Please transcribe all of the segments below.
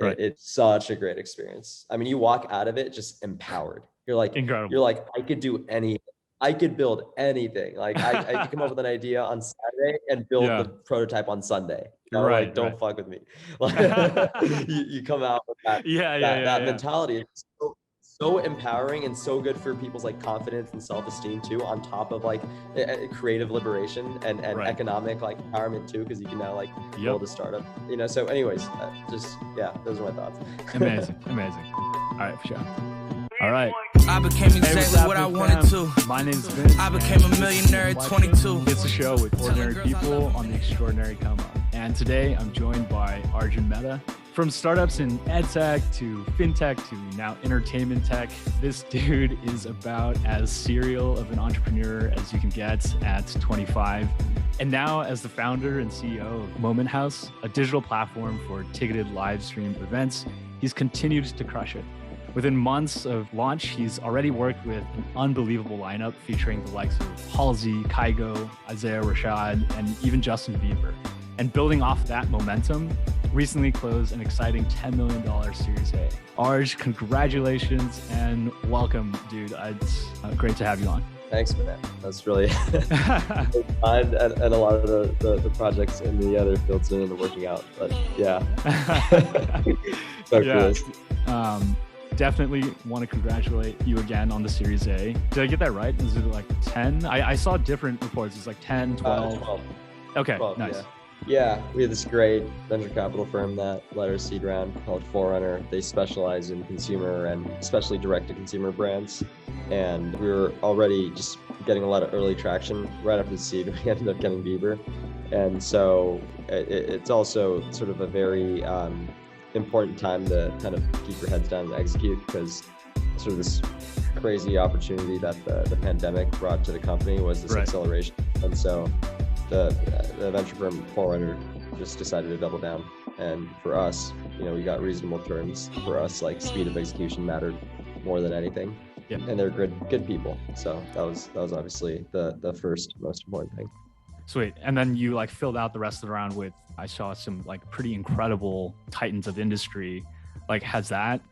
Right. It's such a great experience. I mean, you walk out of it just empowered. Incredible. You're like, I could do anything. I could build anything. Like I could come up with an idea on Saturday and build the prototype on Sunday. Right. Don't fuck with me. Like you come out with that mentality. It's so empowering and so good for people's like confidence and self-esteem too, on top of like creative liberation and economic like empowerment too, because you can now like build a startup, so anyways, those are my thoughts. Amazing. All right, for sure. All right. I became exactly what I wanted to. My name's Vince. I became a millionaire at 22. It's a show with ordinary people on the extraordinary come up. And today I'm joined by Arjun Mehta. From startups in EdTech to FinTech to now entertainment tech, this dude is about as serial of an entrepreneur as you can get at 25. And now as the founder and CEO of Moment House, a digital platform for ticketed live stream events, he's continued to crush it. Within months of launch, he's already worked with an unbelievable lineup featuring the likes of Halsey, Kygo, Rashad, and even Justin Bieber. And building off that momentum, recently closed an exciting $10 million Series A. Arj, congratulations and welcome, dude. It's great to have you on. Thanks, man. That's really fun, and a lot of the projects in the other fields are working out. But yeah, definitely want to congratulate you again on the Series A. Did I get that right? Is it like 10? I saw different reports. It's like 10, 12. 12. Okay, 12, nice. Yeah, we have this great venture capital firm that led our seed round called Forerunner. They specialize in consumer and especially direct-to-consumer brands. And we were already just getting a lot of early traction. Right after the seed, we ended up getting Bieber. And so it's also sort of a very important time to kind of keep your heads down and execute, because sort of this crazy opportunity that the pandemic brought to the company was this acceleration. And so the venture firm Forerunner just decided to double down. And for us, we got reasonable terms. For us, like speed of execution mattered more than anything. Yeah. And they're good people. So that was obviously the first most important thing. Sweet. And then you like filled out the rest of the round with, I saw some like pretty incredible titans of industry. Like, has that,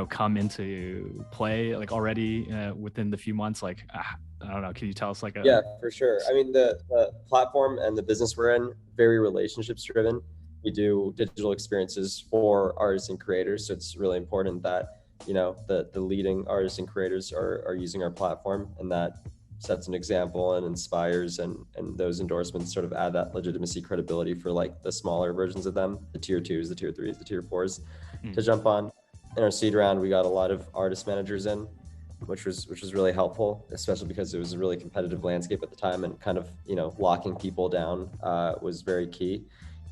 come into play like already within the few months? Like, I don't know. Can you tell us Yeah, for sure. I mean, the platform and the business we're in, very relationships driven. We do digital experiences for artists and creators. So it's really important that, the leading artists and creators are using our platform, and that sets an example and inspires, and those endorsements sort of add that legitimacy, credibility for like the smaller versions of them, the tier 2s, the tier 3s, the tier 4s to jump on. In our seed round, we got a lot of artist managers in, which was really helpful, especially because it was a really competitive landscape at the time, and kind of, locking people down was very key.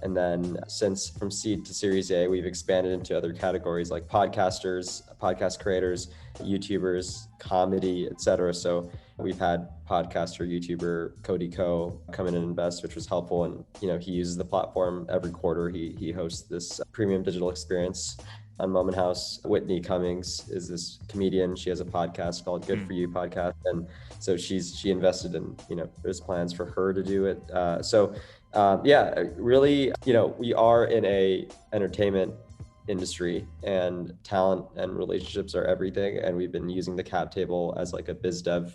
And then since from seed to Series A, we've expanded into other categories like podcasters, podcast creators, YouTubers, comedy, etc. So we've had podcaster, YouTuber Cody Ko come in and invest, which was helpful. And, he uses the platform every quarter. He hosts this premium digital experience on Moment House. Whitney Cummings is this comedian. She has a podcast called Good For You Podcast. And so she invested in, there's plans for her to do it. Really, we are in a entertainment industry, and talent and relationships are everything. And we've been using the cap table as like a biz dev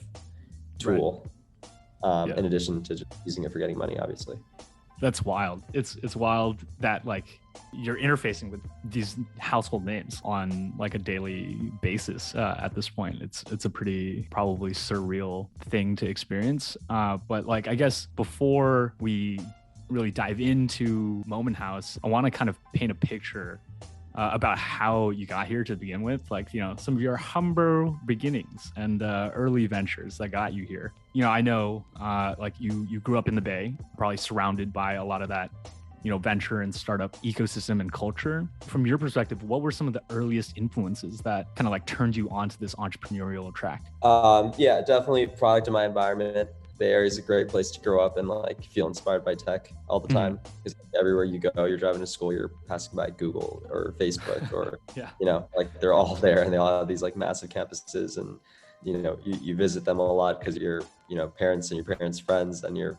tool, in addition to just using it for getting money, obviously. That's wild. It's wild that like you're interfacing with these household names on like a daily basis at this point. It's a pretty probably surreal thing to experience. But like, I guess before we really dive into Moment House, I want to kind of paint a picture about how you got here to begin with, like, some of your humble beginnings and early ventures that got you here. I know like you grew up in the Bay, probably surrounded by a lot of that, venture and startup ecosystem and culture. From your perspective, what were some of the earliest influences that kind of like turned you onto this entrepreneurial track? Yeah, definitely product in my environment. Bay Area is a great place to grow up and like feel inspired by tech all the time, because everywhere you go, you're driving to school, you're passing by Google or Facebook or, like they're all there, and they all have these like massive campuses, and, you visit them a lot because your, parents and your parents' friends and your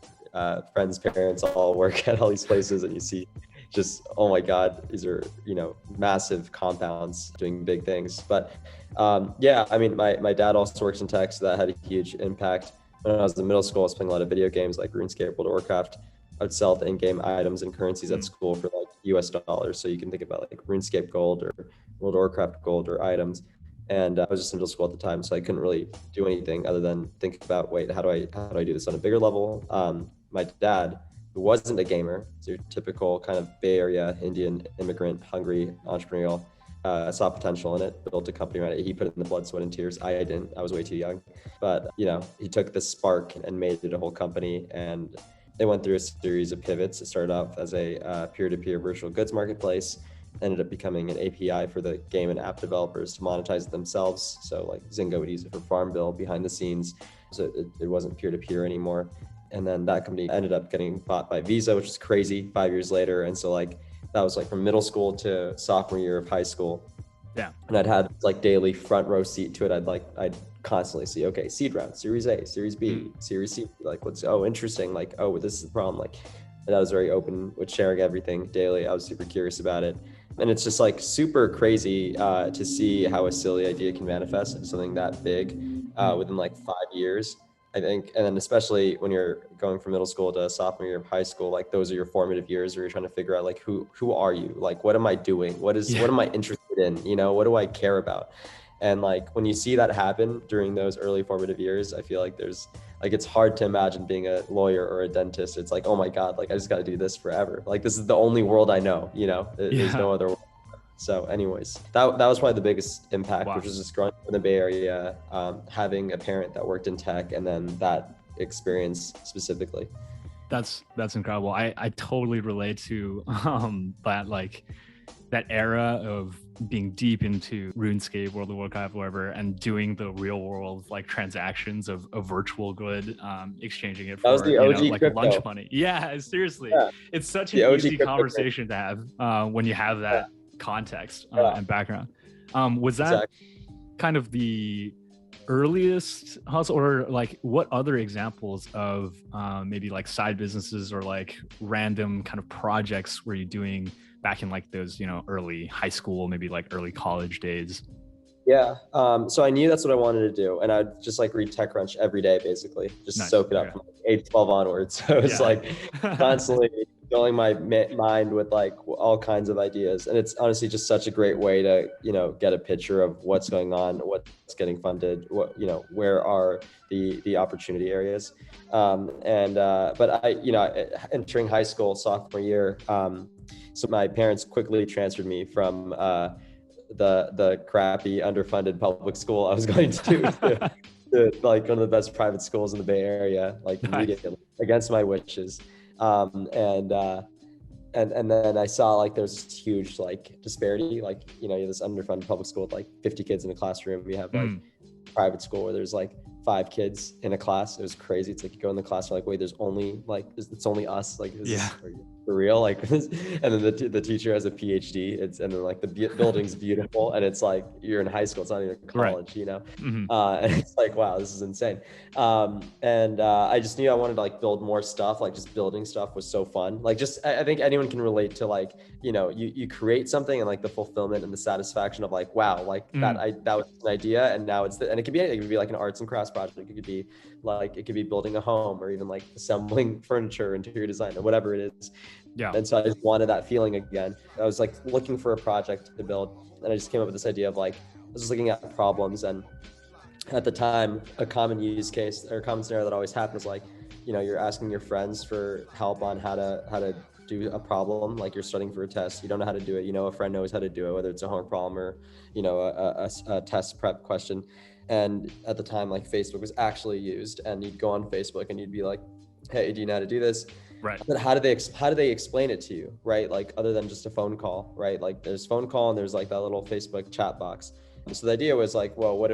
friends' parents all work at all these places, and you see just, oh my God, these are, massive compounds doing big things. But yeah, I mean, my dad also works in tech, so that had a huge impact. When I was in middle school, I was playing a lot of video games like RuneScape, World of Warcraft. I would sell the in-game items and currencies at school for like US dollars. So you can think about like RuneScape gold or World of Warcraft gold or items. And I was just in middle school at the time, so I couldn't really do anything other than think about, wait, how do I do this on a bigger level? My dad, who wasn't a gamer, so your typical kind of Bay Area Indian immigrant, hungry, entrepreneurial, saw potential in it, built a company around it. He put it in the blood, sweat, and tears. I didn't. I was way too young. But, he took this spark and made it a whole company. And they went through a series of pivots. It started off as a peer-to-peer virtual goods marketplace, ended up becoming an API for the game and app developers to monetize it themselves. So like Zynga would use it for Farmville behind the scenes. So it wasn't peer-to-peer anymore. And then that company ended up getting bought by Visa, which is crazy, 5 years later. And so like, that was like from middle school to sophomore year of high school. Yeah. And I'd had like daily front row seat to it. I'd constantly see, okay, seed round, Series A, Series B, Series C, like interesting. Like, oh, this is the problem. Like, and I was very open with sharing everything daily. I was super curious about it. And it's just like super crazy to see how a silly idea can manifest into something that big within like 5 years. I think, and then especially when you're going from middle school to sophomore year of high school, like those are your formative years where you're trying to figure out like, who are you? Like, what am I doing? What am I interested in? What do I care about? And like, when you see that happen during those early formative years, I feel like it's hard to imagine being a lawyer or a dentist. It's like, oh my God, like I just got to do this forever. Like, this is the only world I know, there's no other world. So anyways, that was probably the biggest impact, which was just growing up in the Bay Area, having a parent that worked in tech, and then that experience specifically. That's incredible. I totally relate to that era of being deep into RuneScape, World of Warcraft, whatever, and doing the real world like transactions of a virtual good, exchanging it for like crypto. Lunch money. Yeah, seriously. Yeah. It's such an easy conversation to have when you have that context and background. Was that kind of the earliest hustle, or like what other examples of maybe like side businesses or like random kind of projects were you doing back in like those, early high school, maybe like early college days? Yeah. So I knew that's what I wanted to do. And I'd just like read TechCrunch every day, basically, just soak it up from like 8 to 12 onwards. So it was like constantly filling my mind with like all kinds of ideas. And it's honestly just such a great way to, get a picture of what's going on, what's getting funded, where are the opportunity areas. But entering high school, sophomore year, so my parents quickly transferred me from the crappy underfunded public school I was going to like one of the best private schools in the Bay Area, like immediately against my wishes. And then I saw like there's this huge like disparity, like, you have this underfunded public school with like 50 kids in a classroom. We have like private school where there's like 5 kids in a class. It was crazy. It's like you go in the class, you're like, wait, there's only like, it's only us. Like, this is for real. Like, and then the teacher has a PhD. And then like the building's beautiful, and it's like you're in high school. It's not even college, And it's like, wow, this is insane. I just knew I wanted to like build more stuff. Like just building stuff was so fun. Like I think anyone can relate to like, you create something and like the fulfillment and the satisfaction of like, wow, like that was an idea, and now and it could be anything. It could be like an arts and crafts project. It could be building a home, or even like assembling furniture, interior design, or whatever it is. Yeah. And so I just wanted that feeling again. I was like looking for a project to build, and I just came up with this idea of like, I was just looking at problems, and at the time, a common use case or a common scenario that always happens, like, you're asking your friends for help on how to do a problem. Like you're studying for a test, you don't know how to do it. A friend knows how to do it, whether it's a homework problem or, a test prep question. And at the time, like Facebook was actually used, and you'd go on Facebook and you'd be like, hey, do you know how to do this? Right. But how do they explain it to you? Right. Like other than just a phone call, right? Like there's phone call and there's like that little Facebook chat box. So the idea was like, well, what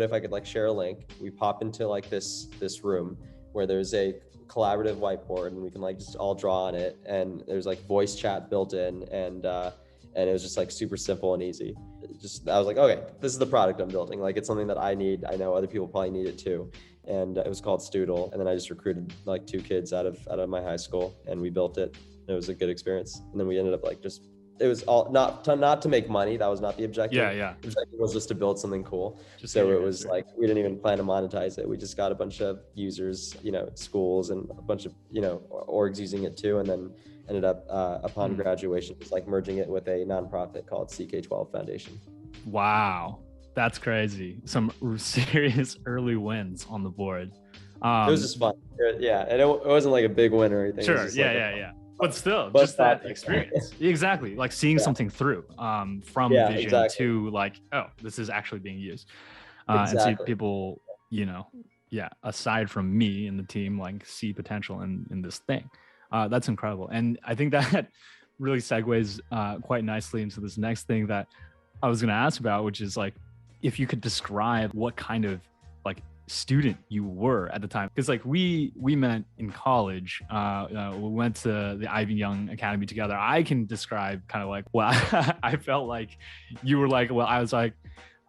if I could like share a link? We pop into like this room where there's a collaborative whiteboard, and we can like just all draw on it, and there's like voice chat built in, and it was just like super simple and easy. I was like, okay, this is the product I'm building. Like it's something that I need. I know other people probably need it too. and it was called Stoodle. And then I just recruited like 2 kids out of my high school, and we built it. It was a good experience. And then we ended up like it was all not to make money. That was not the objective. Yeah. The objective was just to build something cool. So it was like, we didn't even plan to monetize it. We just got a bunch of users, schools and a bunch of, orgs using it too. And then ended up upon graduation, just like merging it with a nonprofit called CK12 Foundation. Wow. That's crazy. Some serious early wins on the board. It was just fun. Yeah. And it wasn't like a big win or anything. Sure. Yeah. But still, just that experience. Exactly. Like seeing something through from vision to like, oh, this is actually being used. And see people, aside from me and the team, like see potential in this thing. That's incredible. And I think that really segues quite nicely into this next thing that I was going to ask about, which is like, if you could describe what kind of like student you were at the time, because like we met in college, we went to the Ivy Young Academy together. I can describe kind of like what I felt like you were like, well, I was like,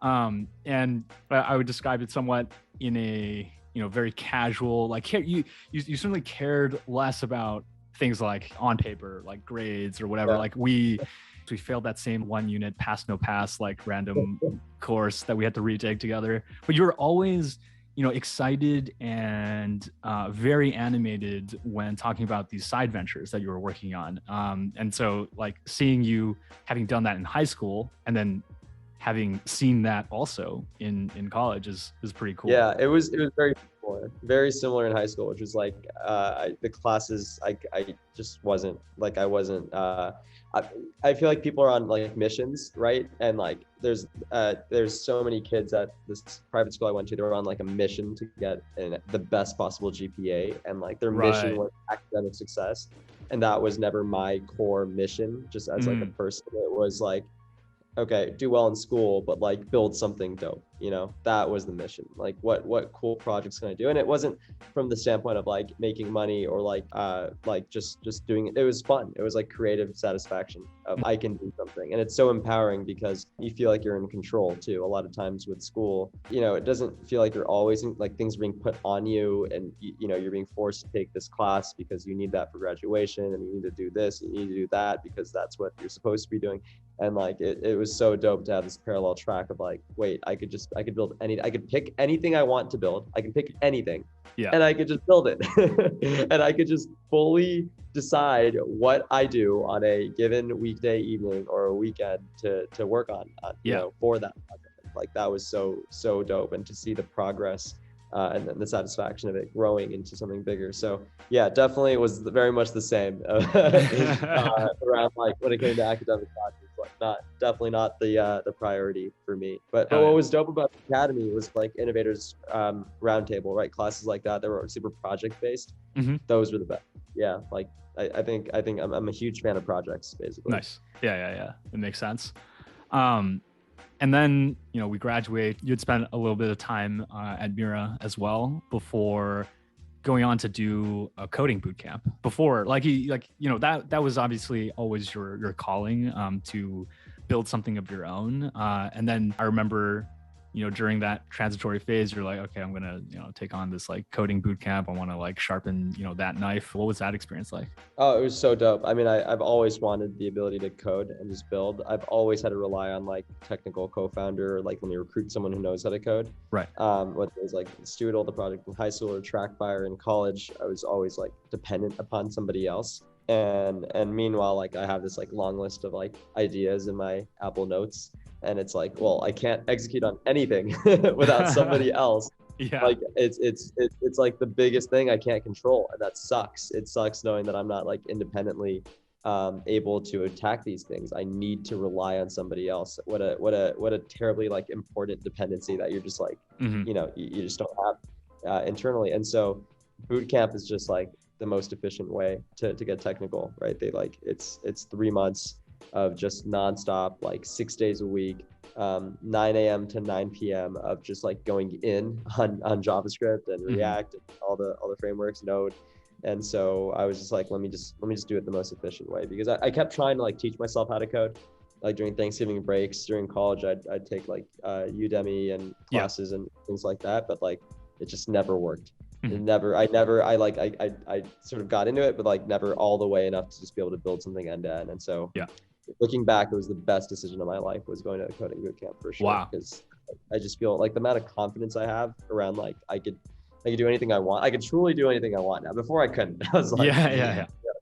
and I would describe it somewhat in a very casual, like you certainly cared less about things like on paper, like grades or whatever. Like we failed that same 1 unit pass no pass like random course that we had to retake together, but you were always excited and very animated when talking about these side ventures that you were working on. And so like seeing you having done that in high school and then having seen that also in college is pretty cool. Yeah, it was very similar in high school, which was like the classes I just wasn't like, I feel like people are on like missions, right? And like there's so many kids at this private school I went to, they were on like a mission to get the best possible GPA, and like their mission was academic success, and that was never my core mission. Just as like a person, it was like, okay, do well in school, but like build something dope. That was the mission. Like what cool projects can I do? And it wasn't from the standpoint of like making money or like just doing it. It was fun. It was like creative satisfaction of I can do something. And it's so empowering because you feel like you're in control too. A lot of times with school, it doesn't feel like you're always like things are being put on you, and you're being forced to take this class because you need that for graduation, and you need to do this, and you need to do that because that's what you're supposed to be doing. And like it was so dope to have this parallel track of like, wait, I could build I could pick anything I want to build. I can pick anything, and I could just build it. And I could just fully decide what I do on a given weekday evening or a weekend to work on, for that project. Like that was so dope, and to see the progress and then the satisfaction of it growing into something bigger. So yeah, definitely it was very much the same around like when it came to academic projects. Like definitely not the priority for me. But what was dope about the academy was like innovators roundtable, right? Classes like that were super project based. Those were the best. Yeah, like I think I'm a huge fan of projects, basically. Nice. Yeah. It makes sense. And then, we graduate. You'd spent a little bit of time at Mira as well before going on to do a coding bootcamp. Before, that was obviously always your calling to build something of your own. And then I remember, during that transitory phase, you're like, okay, I'm gonna, take on this like coding bootcamp. I want to like sharpen, that knife. What was that experience like? Oh, it was so dope. I mean, I've always wanted the ability to code and just build. I've always had to rely on like technical co-founder, like when you recruit someone who knows how to code. Right. Whether it was like Stoodle, the project in Highschooler, Trackfire in college, I was always like dependent upon somebody else. And meanwhile, like I have this like long list of like ideas in my Apple Notes. And it's like, well, I can't execute on anything without somebody else. Yeah. Like it's like the biggest thing I can't control, and that sucks. It sucks knowing that I'm not like independently able to attack these things. I need to rely on somebody else. What a terribly like important dependency that you're just like, you just don't have internally. And so bootcamp is just like the most efficient way to get technical, right? They like it's 3 months of just nonstop, like 6 days a week, 9 a.m. to 9 p.m. of just like going in on JavaScript and React and all the frameworks, Node. And so I was just like, let me just do it the most efficient way, because I kept trying to like teach myself how to code. Like during Thanksgiving breaks during college, I'd take like Udemy and classes and things like that. But like it just never worked. I sort of got into it, but like never all the way enough to just be able to build something end to end. And so looking back, it was the best decision of my life was going to a coding bootcamp for sure. Wow. Because I just feel like the amount of confidence I have around like I could do anything I want. I could truly do anything I want now. Before I couldn't. I was like,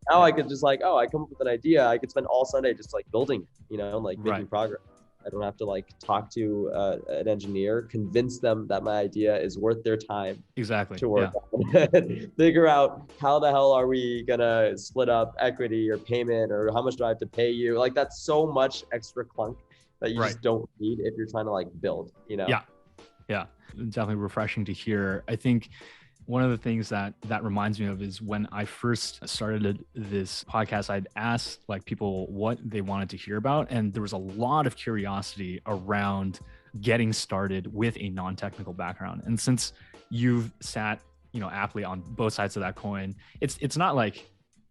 now I could just like, I come up with an idea. I could spend all Sunday just like building it, like making progress. I don't have to like talk to an engineer, convince them that my idea is worth their time to work on. Figure out how the hell are we gonna split up equity or payment, or how much do I have to pay you? Like that's so much extra clunk that you just don't need if you're trying to like build, Yeah, definitely refreshing to hear. I think one of the things that reminds me of is when I first started this podcast, I'd asked like people what they wanted to hear about. And there was a lot of curiosity around getting started with a non-technical background. And since you've sat, aptly on both sides of that coin, it's not like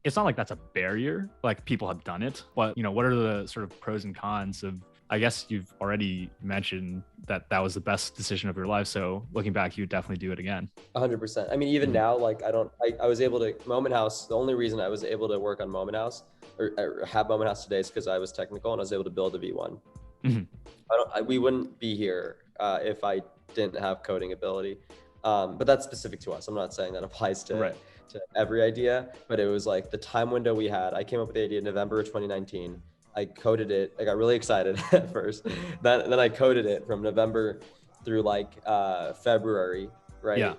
that's a barrier, like people have done it, but what are the sort of pros and cons of, I guess you've already mentioned that was the best decision of your life. So looking back, you would definitely do it again. 100%. I mean, even now, like I was able to Moment House. The only reason I was able to work on Moment House or have Moment House today is because I was technical and I was able to build a V1. We wouldn't be here if I didn't have coding ability. But that's specific to us. I'm not saying that applies to every idea, but it was like the time window we had. I came up with the idea in November of 2019. I coded it. I got really excited at first. Then I coded it from November through like February, right? Yeah.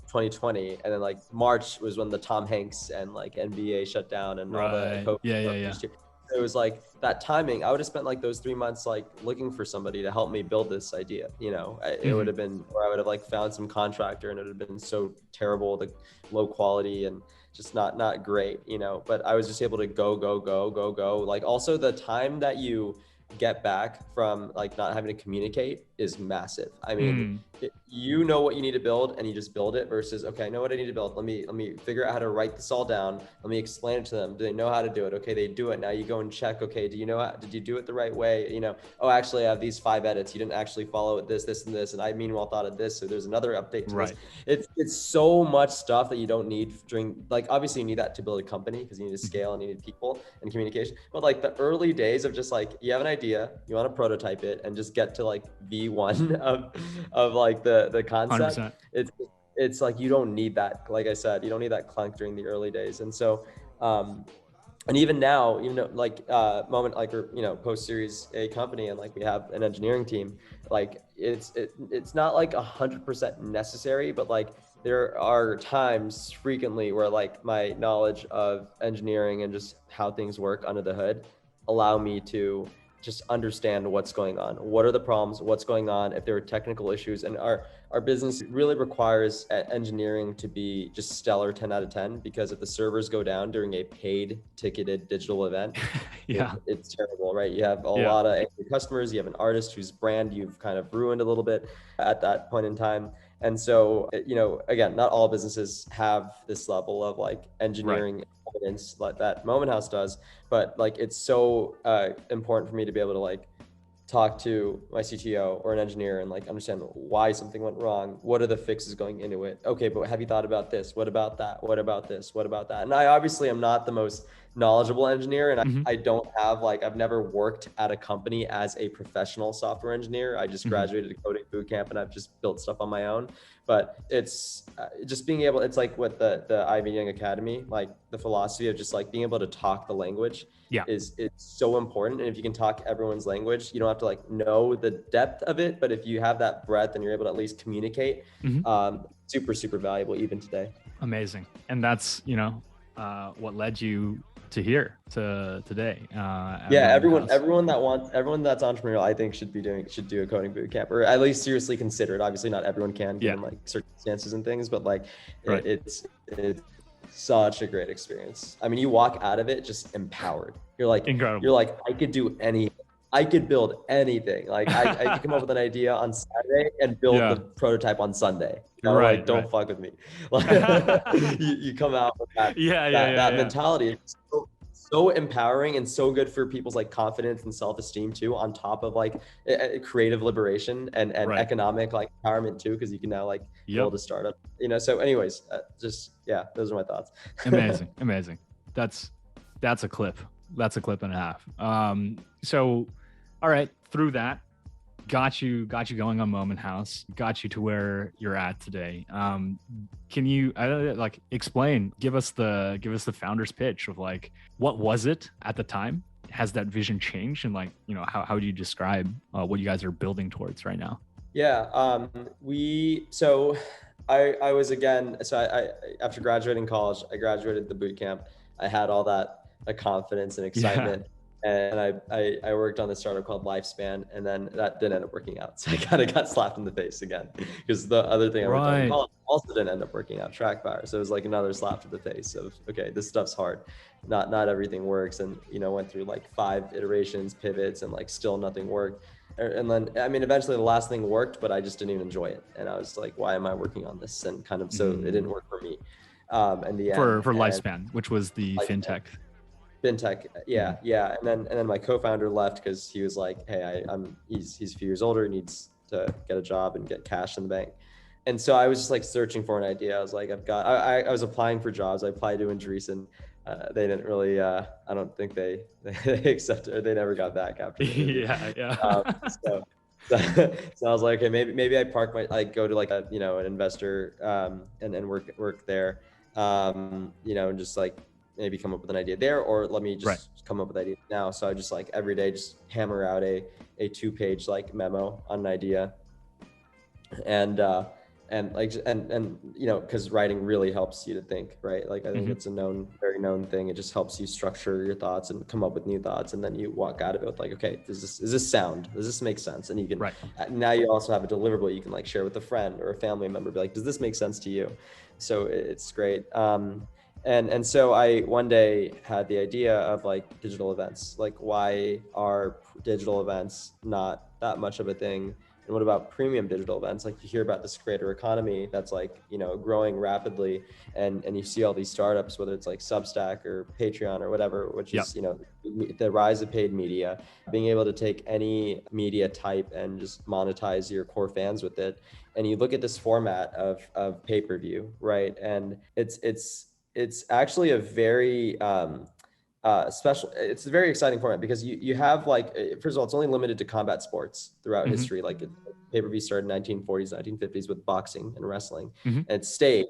2020, and then like March was when the Tom Hanks and like NBA shut down and all the COVID. It was like that timing. I would have spent like those 3 months like looking for somebody to help me build this idea. It would have been, or I would have like found some contractor, and it would have been so terrible, the low quality and just not great, but I was just able to go. Like also the time that you get back from like not having to communicate is massive. I mean, you know what you need to build and you just build it versus, okay, I know what I need to build. Let me figure out how to write this all down. Let me explain it to them. Do they know how to do it? Okay, they do it. Now you go and check, okay, did you do it the right way? Oh, actually I have these 5 edits. You didn't actually follow it, this, and this. And I meanwhile thought of this. So there's another update to this. It's so much stuff that you don't need during, like, obviously you need that to build a company because you need to scale and you need people and communication. But like the early days of just like, you have an idea, you want to prototype it and just get to like V1 of like the concept. 100%. It's like, you don't need that. Like I said, you don't need that clunk during the early days. And so, and even now, like Moment, like we're, post Series A company, and like we have an engineering team, like it's not like 100% necessary, but like there are times frequently where like my knowledge of engineering and just how things work under the hood allow me to just understand what's going on. What are the problems? What's going on? If there are technical issues, and our business really requires engineering to be just stellar 10 out of 10, because if the servers go down during a paid ticketed digital event, it's terrible, right? You have a lot of angry customers. You have an artist whose brand you've kind of ruined a little bit at that point in time. And so, again, not all businesses have this level of like engineering evidence like that Moment House does, but like it's so important for me to be able to like talk to my CTO or an engineer and like understand why something went wrong. What are the fixes going into it? Okay, but have you thought about this? What about that? What about this? What about that? And I obviously am not the most knowledgeable engineer, and I don't have like, I've never worked at a company as a professional software engineer. I just graduated a coding bootcamp and I've just built stuff on my own. But it's just being able, it's like what the Ivy Young Academy, like the philosophy of just like being able to talk the language is so important. And if you can talk everyone's language, you don't have to like know the depth of it, but if you have that breadth and you're able to at least communicate, super, super valuable even today. Amazing. And that's, what led you to here to today. Everyone that's entrepreneurial, I think should do a coding bootcamp, or at least seriously consider it. Obviously not everyone can, given like circumstances and things, but like it's such a great experience. I mean, you walk out of it just empowered. You're like, incredible. You're like, I could do anything. I could build anything. Like I could come up with an idea on Saturday and build the prototype on Sunday. Like, don't fuck with me. Like, you come out with that mentality. It's so empowering and so good for people's like confidence and self-esteem too, on top of like creative liberation and economic like empowerment too, because you can now like build a startup, so anyways, those are my thoughts. amazing. That's a clip and a half. So all right, through that, got you going on Moment House, got you to where you're at today. Can you explain, give us the founder's pitch of like, what was it at the time? Has that vision changed? And like, how do you describe what you guys are building towards right now? Yeah. I was after graduating college, I graduated the bootcamp. I had all that confidence and excitement. And I worked on this startup called Lifespan, and then that didn't end up working out. So I kind of got slapped in the face again, because the other thing I worked on in college also didn't end up working out, TrackFire. So it was like another slap to the face of, okay, this stuff's hard. Not everything works. And, went through like 5 iterations, pivots, and like still nothing worked. And then, eventually the last thing worked, but I just didn't even enjoy it. And I was like, why am I working on this? And kind of, so it didn't work for me. In the end. For Lifespan, which was the fintech. FinTech, yeah. And then my co-founder left because he was like, hey, he's a few years older, needs to get a job and get cash in the bank. And so I was just like searching for an idea. I was like, I was applying for jobs. I applied to Andreessen. They didn't really, I don't think they accepted, or they never got back after. So I was like, okay, maybe I go to like an investor, and work there, and just like, maybe come up with an idea there, or let me just come up with ideas now. So I just like every day just hammer out a 2-page like memo on an idea, and because writing really helps you to think, right? Like I think it's a very known thing. It just helps you structure your thoughts and come up with new thoughts, and then you walk out of it with like, okay, is this sound? Does this make sense? And you can now you also have a deliverable you can like share with a friend or a family member, be like, does this make sense to you? So it's great. And so I one day had the idea of like digital events, like why are digital events not that much of a thing? And what about premium digital events? Like you hear about this creator economy that's like, growing rapidly, and you see all these startups, whether it's like Substack or Patreon or whatever, which is, the rise of paid media, being able to take any media type and just monetize your core fans with it. And you look at this format of pay-per-view, right? And it's actually a very it's a very exciting format, because you have like, first of all, it's only limited to combat sports throughout history. Like pay-per-view started in 1940s, 1950s with boxing and wrestling, and it stayed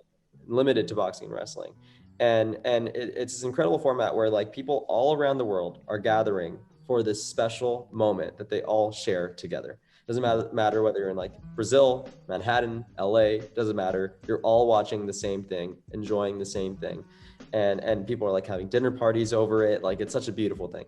limited to boxing and wrestling. And it's this incredible format where like people all around the world are gathering for this special moment that they all share together. Doesn't matter whether you're in like Brazil, Manhattan, LA, doesn't matter. You're all watching the same thing, enjoying the same thing. And people are like having dinner parties over it. Like it's such a beautiful thing.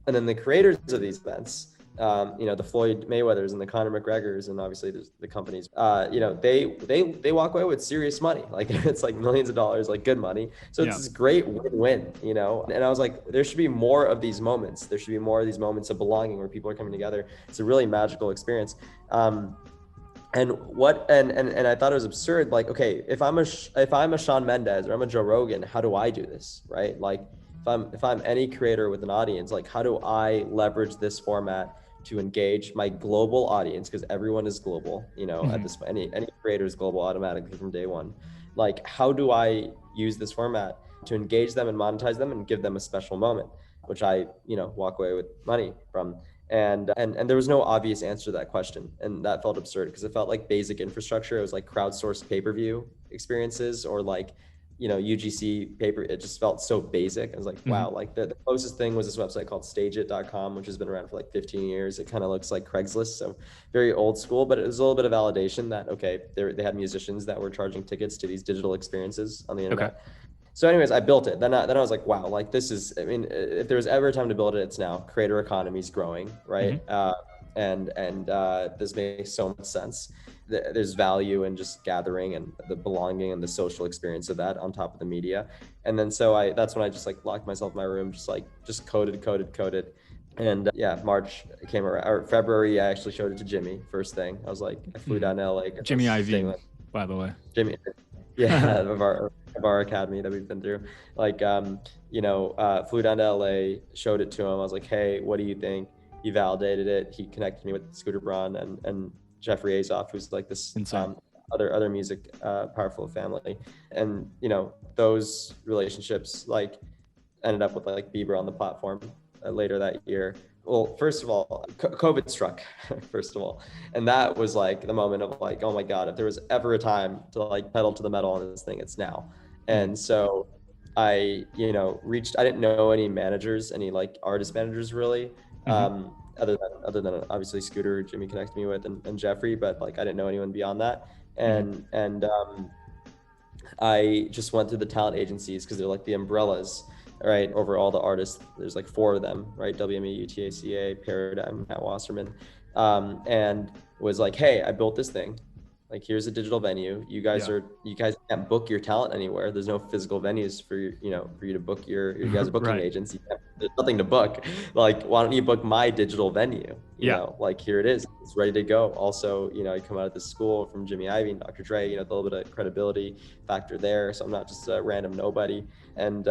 And then the creators of these events, the Floyd Mayweathers and the Conor McGregors, and obviously the companies, they walk away with serious money. Like it's like millions of dollars, like good money. So it's this great win-win, and I was like, there should be more of these moments. There should be more of these moments of belonging where people are coming together. It's a really magical experience. And I thought it was absurd. Like, okay, if I'm a Shawn Mendes or I'm a Joe Rogan, how do I do this? Right? Like if I'm any creator with an audience, like how do I leverage this format to engage my global audience? Because everyone is global, at this point, any creator is global automatically from day one. Like, how do I use this format to engage them and monetize them and give them a special moment, which I, walk away with money from? And there was no obvious answer to that question. And that felt absurd because it felt like basic infrastructure. It was like crowdsourced pay-per-view experiences, or like, UGC paper. It just felt so basic. I was like, wow, like the closest thing was this website called stageit.com, which has been around for like 15 years. It kind of looks like Craigslist. So very old school, but it was a little bit of validation that, okay, they had musicians that were charging tickets to these digital experiences on the internet. Okay. So anyways, I built it. Then I was like, wow, like this is, if there was ever a time to build it, it's now. Creator economy is growing, right? And this makes so much sense. There's value in just gathering and the belonging and the social experience of that on top of the media. And then so that's when I just like locked myself in my room, just coded. And March came around, or February, I actually showed it to Jimmy first thing. I was like, I flew down to LA. Jimmy IV, by the way. Jimmy, yeah, of our of our academy that we've been through. Like, flew down to LA, showed it to him. I was like, hey, what do you think? He validated it. He connected me with Scooter Braun and Jeffrey Azoff, who's like this other music powerful family. And, those relationships like ended up with like Bieber on the platform later that year. Well, first of all, COVID struck, first of all. And that was like the moment of like, oh my God, if there was ever a time to like pedal to the metal on this thing, it's now. And so I, I didn't know any managers, any like artist managers really, other than obviously Scooter, Jimmy connected me with and Jeffrey, but like I didn't know anyone beyond that. And I just went through the talent agencies because they're like the umbrellas, right, over all the artists. There's like 4 of them, right? WME, UTACA, Paradigm, Matt Wasserman, and was like, hey, I built this thing. Like, here's a digital venue. You guys can't book your talent anywhere. There's no physical venues for you to book your guys' booking Right. agents. There's nothing to book. Like, why don't you book my digital venue? You know, like here it is. It's ready to go. Also, I come out of this school from Jimmy Iovine and Dr. Dre. The little bit of credibility factor there. So I'm not just a random nobody. And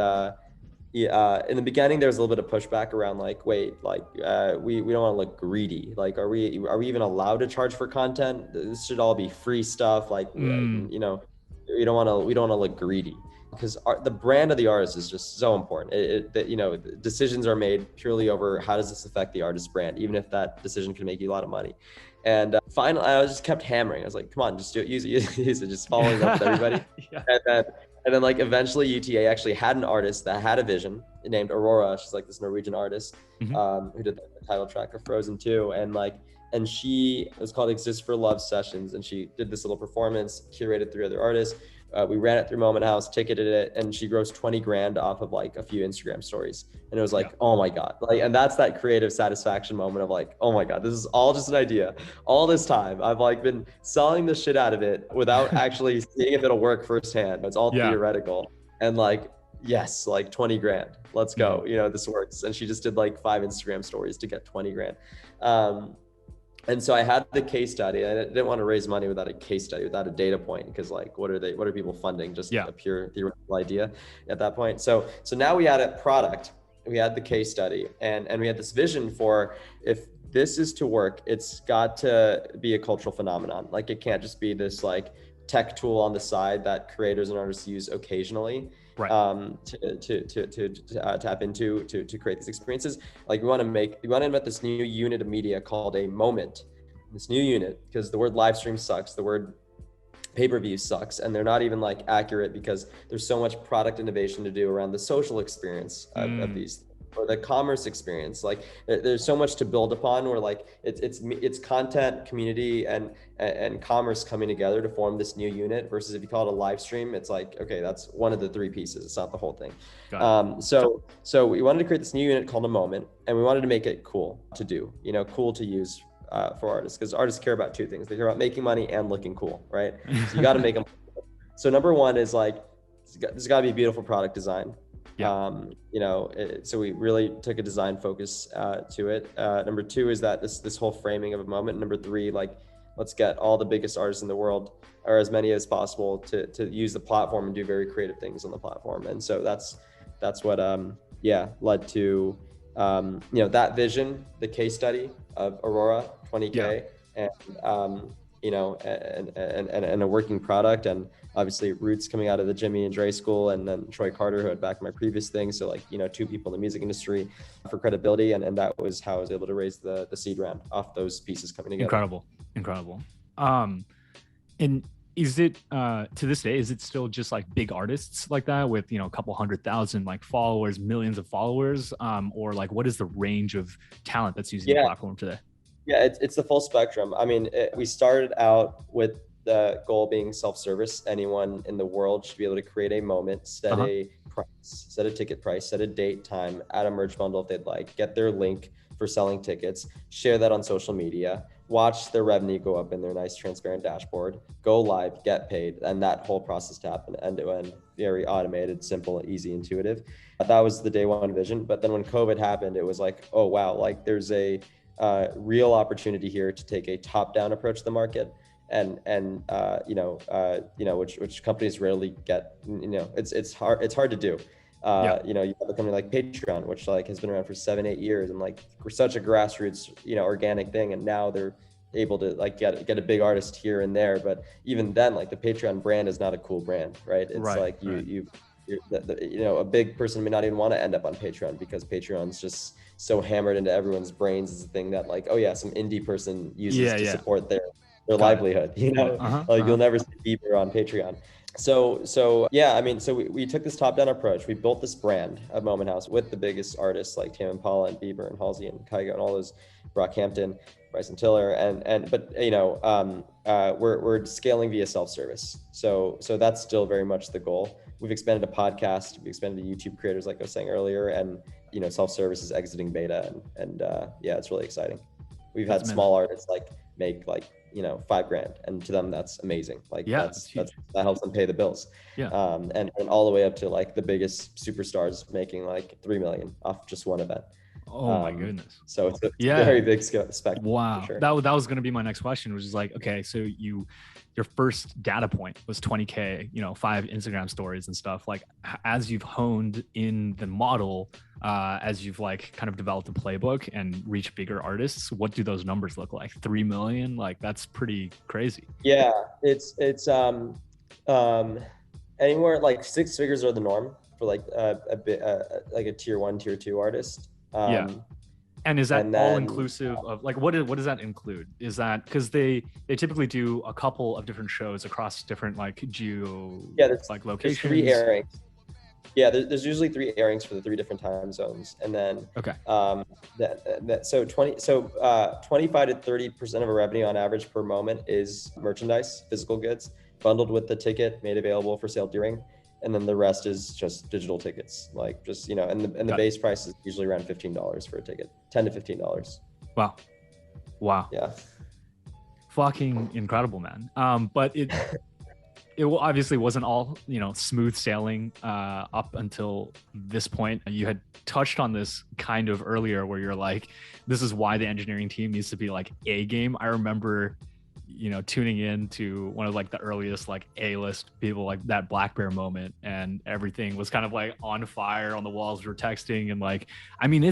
in the beginning, there was a little bit of pushback around like, wait, like we don't want to look greedy. Like, are we even allowed to charge for content? This should all be free stuff. Like, we don't want to look greedy because the brand of the artist is just so important. Decisions are made purely over how does this affect the artist's brand, even if that decision can make you a lot of money. And finally, I just kept hammering. I was like, come on, just do it, use it, just following up with everybody. And then like eventually UTA actually had an artist that had a vision named Aurora. She's like this Norwegian artist who did the title track of Frozen 2. And she, it was called Exist for Love Sessions. And she did this little performance, curated 3 other artists. We ran it through Moment House, ticketed it, and she grossed 20 grand off of like a few Instagram stories. And it was like, oh my God. Like, and that's that creative satisfaction moment of like, oh my God, this is all just an idea. All this time, I've like been selling the shit out of it without actually seeing if it'll work firsthand. It's all theoretical. And like, yes, like 20 grand, let's go. This works. And she just did like 5 Instagram stories to get 20 grand. And so I had the case study. I didn't want to raise money without a case study, without a data point, because like, what are people funding? Just a pure theoretical idea at that point. So now we had a product, we had the case study, and we had this vision for, if this is to work, it's got to be a cultural phenomenon. Like, it can't just be this like tech tool on the side that creators and artists use occasionally. Right. To tap into to create these experiences. Like, we want to invent this new unit of media called a moment. This new unit, because the word live stream sucks, the word pay-per-view sucks, and they're not even like accurate because there's so much product innovation to do around the social experience of these, or the commerce experience. Like, there's so much to build upon, where like it's content, community, and commerce coming together to form this new unit, versus if you call it a live stream, it's like, okay, that's one of the 3 pieces, it's not the whole thing. So we wanted to create this new unit called a moment, and we wanted to make it cool to do, cool to use for artists, because artists care about 2 things. They care about making money and looking cool, right? So you got to make them cool. So number 1 is like, there's got to be a beautiful product design. So we really took a design focus to it. Number 2 is that this whole framing of a moment. Number 3, like, let's get all the biggest artists in the world, or as many as possible, to use the platform and do very creative things on the platform. And so that's what led to that vision, the case study of Aurora 20K, and and a working product, and obviously roots coming out of the Jimmy and Dre school, and then Troy Carter, who had backed my previous thing. So like, 2 people in the music industry for credibility. And that was how I was able to raise the seed round off those pieces coming together. Incredible. And is it, to this day, is it still just like big artists like that with, a couple 100,000 like followers, millions of followers? Or like, what is the range of talent that's using the platform today? Yeah, it's the full spectrum. I mean, we started out with the goal being self-service. Anyone in the world should be able to create a moment, set a price, set a ticket price, set a date, time, add a merch bundle if they'd like, get their link for selling tickets, share that on social media, watch their revenue go up in their nice transparent dashboard, go live, get paid, and that whole process to happen end-to-end, very automated, simple, easy, intuitive. That was the day 1 vision. But then when COVID happened, it was like, oh wow, like there's a real opportunity here to take a top-down approach to the market which companies rarely get. It's hard to do. You have a company like Patreon, which like has been around for 7-8 years, and like we're such a grassroots, organic thing, and now they're able to like get a big artist here and there. But even then, like the Patreon brand is not a cool brand, right? It's like a big person may not even want to end up on Patreon, because Patreon's just so hammered into everyone's brains as a thing that like, oh yeah, some indie person uses to support their livelihood. You'll never see Bieber on Patreon. So we took this top-down approach. We built this brand of Moment House with the biggest artists like Tame Impala and Bieber and Halsey and Kygo and all those, Brockhampton, Bryson Tiller, but we're scaling via self-service. So that's still very much the goal. We've expanded to podcast, we've expanded to YouTube creators, like I was saying earlier, and self-service is exiting beta, and it's really exciting. We've had small artists like make like $5,000, and to them that's amazing. Like that helps them pay the bills. And all the way up to like the biggest superstars making like 3 million off just one event. Oh my goodness. So it's a very big spectrum. Wow. Sure. That was going to be my next question, which is like, okay, so your first data point was 20K, 5 Instagram stories and stuff. Like as you've honed in the model, as you've like kind of developed a playbook and reached bigger artists, what do those numbers look like? 3 million? Like that's pretty crazy. Yeah, it's anywhere like 6 figures are the norm for like a bit like a tier 1, tier 2 artist. And is that all inclusive of like what does that include? Is that because they typically do a couple of different shows across different like like locations? There's 3 airings. Yeah, there's usually 3 airings for the 3 different time zones, and then 25 to 30% of our revenue on average per moment is merchandise, physical goods, bundled with the ticket, made available for sale during. And then the rest is just digital tickets, like just, and the base price is usually around $15 for a ticket, $10 to $15. Wow. Yeah. Fucking incredible, man. But it obviously wasn't all, smooth sailing up until this point. You had touched on this kind of earlier where you're like, this is why the engineering team needs to be like A game. I remember tuning in to one of like the earliest like A-list people, like that Black Bear moment, and everything was kind of like on fire on the walls. We're texting and like, I mean,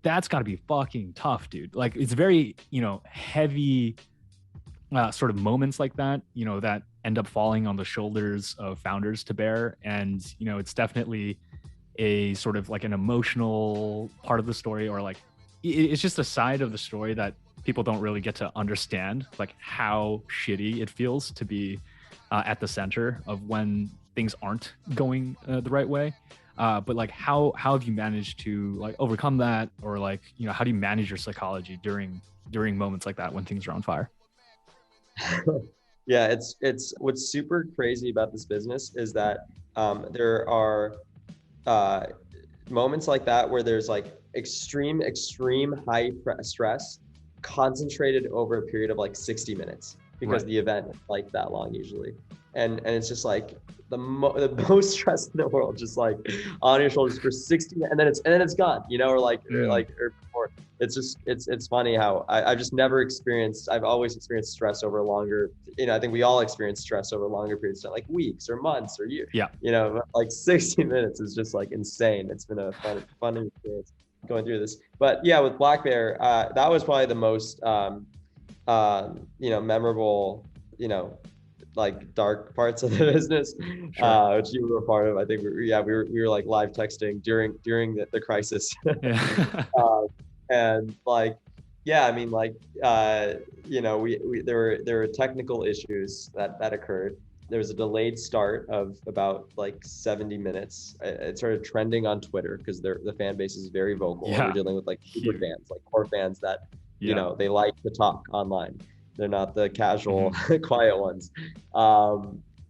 that's gotta be fucking tough, dude. Like it's very, heavy sort of moments like that, that end up falling on the shoulders of founders to bear. And, it's definitely a sort of like an emotional part of the story, or like, it's just a side of the story that people don't really get to understand, like how shitty it feels to be at the center of when things aren't going the right way. But like, how have you managed to like overcome that, or like, how do you manage your psychology during moments like that when things are on fire? Yeah, it's what's super crazy about this business is that there are moments like that where there's like extreme high stress concentrated over a period of like 60 minutes, because the event is like that long usually, and it's just like the most stress in the world, just like on your shoulders for 60 minutes, and then it's gone, or it's funny how I've just never experienced, I've always experienced stress over longer, I think we all experience stress over longer periods of time, like weeks or months or years. Like 60 minutes is just like insane. It's been a fun experience going through this. But yeah, with Black Bear, that was probably the most memorable, like dark parts of the business, which you were a part of. I think we were like live texting during the crisis. And like, yeah, I mean, like, there were technical issues that occurred. There was a delayed start of about like 70 minutes. It started trending on Twitter because the fan base is very vocal. Yeah. We're dealing with like super fans, like core fans that, they like to talk online. They're not the casual, quiet ones.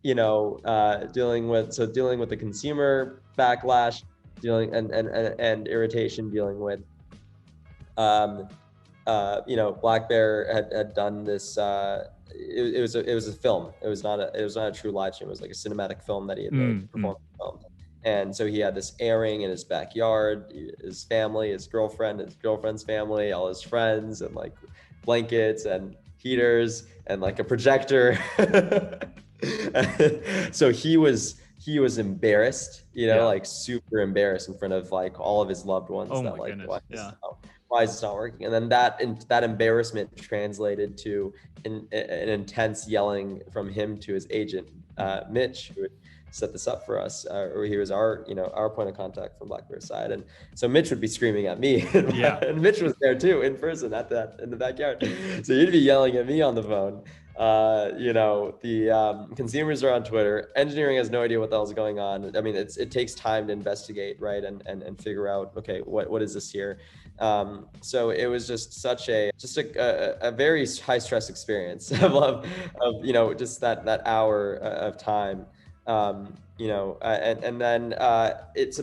Dealing with the consumer backlash, and irritation, dealing with, Black Bear had done this, it was a film. It was not a true live stream. It was like a cinematic film that he had made, performance film. And so he had this airing in his backyard, his family, his girlfriend's family, all his friends, and like blankets. And heaters and like a projector. So he was embarrassed, like super embarrassed in front of like all of his loved ones. Oh that my like, goodness. why is this not working? And then that embarrassment translated to an intense yelling from him to his agent, Mitch, who had set this up for us, or he was our point of contact from Blackbear's side. And so Mitch would be screaming at me, and Mitch was there too in person in the backyard. So he'd be yelling at me on the phone. The consumers are on Twitter. Engineering has no idea what the hell's going on. I mean, it takes time to investigate, right, and figure out, okay, what is this here. So it was just such a very high stress experience of just that hour of time. And then it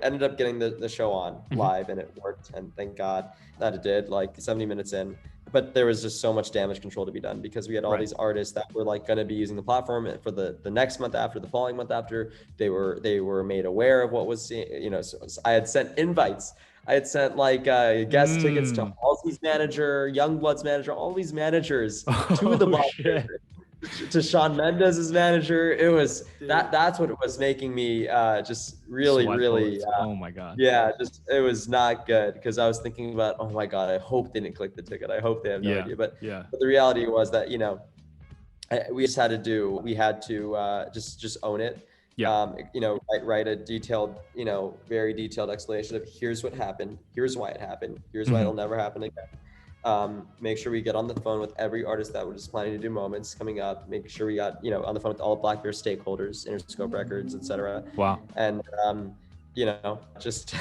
ended up getting the show on live, and it worked, and thank God that it did, like 70 minutes in. But there was just so much damage control to be done, because we had all these artists that were like going to be using the platform for the next month after, the following month after. They were made aware of what was, so I had sent invites. I had sent like guest tickets to Halsey's manager, Youngblood's manager, all these managers to the Blackbear, to Shawn Mendes' manager. It was that's what was making me just really oh my God. It was not good, because I was thinking about, oh my God, I hope they didn't click the ticket, I hope they have no idea. But the reality was that we had to just own it. Write a detailed, very detailed explanation of here's what happened, here's why it happened, here's why it'll never happen again. Make sure we get on the phone with every artist that was planning to do moments coming up. Make sure we got, on the phone with all of Blackbear stakeholders, Interscope Records, etc. Wow. And, just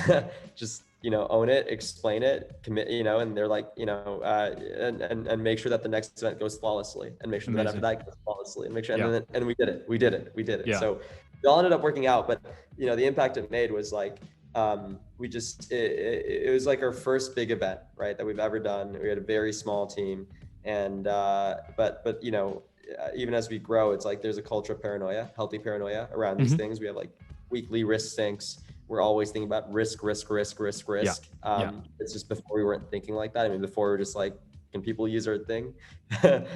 own it, explain it, commit, and they're like, and make sure that the next event goes flawlessly, and make sure that after that goes flawlessly, and make sure, and we did it. Yeah. So it all ended up working out, but the impact it made was like, it was like our first big event, right, that we've ever done. We had a very small team, and but even as we grow, it's like there's a culture of paranoia, healthy paranoia around these things. We have like weekly risk syncs. We're always thinking about risk. It's just before we weren't thinking like that. I mean, before we were just like, can people use our thing,